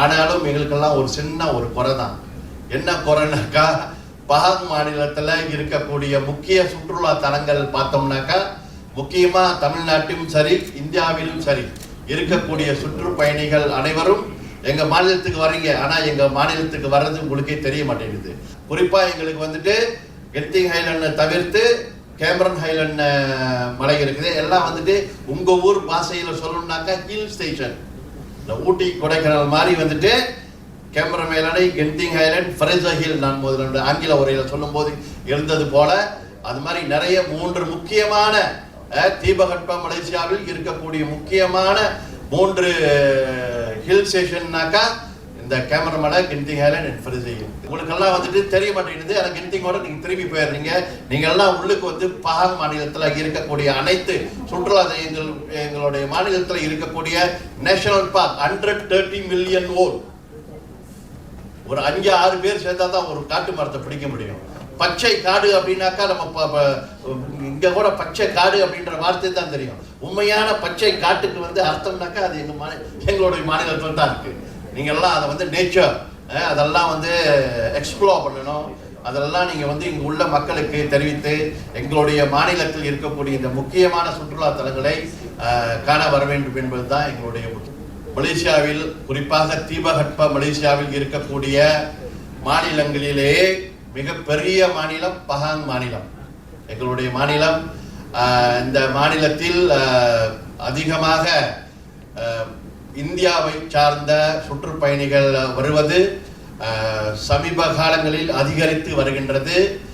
ஆனாலும் எங்களுக்கெல்லாம் ஒரு சின்ன ஒரு குறை தான். என்ன குறைனாக்கா, பஹாங் மாநிலத்தில் இருக்கக்கூடிய முக்கிய சுற்றுலா தலங்கள் பார்த்தோம்னாக்கா, முக்கியமாக தமிழ்நாட்டிலும் சரி இந்தியாவிலும் சரி இருக்கக்கூடிய சுற்றுப்பயணிகள் அனைவரும் எங்கள் மாநிலத்துக்கு வரீங்க, ஆனால் எங்கள் மாநிலத்துக்கு வர்றது உங்களுக்கே தெரிய மாட்டேங்குது. குறிப்பாக எங்களுக்கு வந்துட்டு கென்டிங் ஹைலண்டை தவிர்த்து கேமரன் ஹைலண்ட் மலை இருக்குது. எல்லாம் வந்துட்டு உங்கள் ஊர் பாஷையில் சொல்லணும்னாக்கா ஹில் ஸ்டேஷன். இந்த ஊட்டி கொடைக்கானல் மாதிரி வந்துட்டு கேமரன் ஹைலண்டை கென்டிங் ஹைலண்ட் ஃப்ரேசர் ஹில் நான் முதல்ல ஆங்கில உரையில் சொல்லும் போது இருந்தது போல அது மாதிரி நிறைய 3 முக்கியமான தீபகற்ப மலேசியாவில் இருக்கக்கூடிய முக்கியமான 3 ஹில் ஸ்டேஷன்னாக்கா இந்த கேமரன் மலை, Genting Highland and Fraser Hill. உங்களுக்கெல்லாம் வந்துட்டு தெரிய மாட்டேங்குது. ஆனால் கென்டிங்கோட நீங்கள் திரும்பி போயிடுறீங்க. நீங்கள் எல்லாம் உள்ளுக்கு வந்து பஹாங் மாநிலத்தில் இருக்கக்கூடிய அனைத்து சுற்றுலா எங்களுடைய மாநிலத்தில் இருக்கக்கூடிய நேஷனல் பார்க் 130 மில்லியன் ஓல்ட், ஒரு 5-6 பேர் சேர்ந்தா தான் ஒரு காட்டு மரத்தை பிடிக்க முடியும். பச்சை காடு அப்படின்னாக்கா நம்ம இங்க கூட பச்சை காடு அப்படின்ற வார்த்தை தான் தெரியும். உண்மையான பச்சை காட்டுக்கு வந்து அர்த்தம்னாக்கா அது எங்களுடைய மாநிலத்தில் தான் இருக்கு. நீங்க எல்லாம் அதை வந்து நேச்சர் அதெல்லாம் வந்து எக்ஸ்ப்ளோர் பண்ணணும். அதெல்லாம் நீங்க வந்து இங்க உள்ள மக்களுக்கு தெரிவித்து எங்களுடைய மாநிலத்தில் இருக்கக்கூடிய இந்த முக்கியமான சுற்றுலா தலங்களை காண வர வேண்டும் என்பதுதான் எங்களுடைய மலேசியாவில், குறிப்பாக தீபகற்ப மலேசியாவில் இருக்கக்கூடிய மாநிலங்களிலேயே மிகப்பெரிய மாநிலம் பஹாங் மாநிலம். எங்களுடைய மாநிலம். இந்த மாநிலத்தில் அதிகமாக இந்தியாவை சார்ந்த சுற்றுப்பயணிகள் வருவது சமீப காலங்களில் அதிகரித்து வருகின்றது.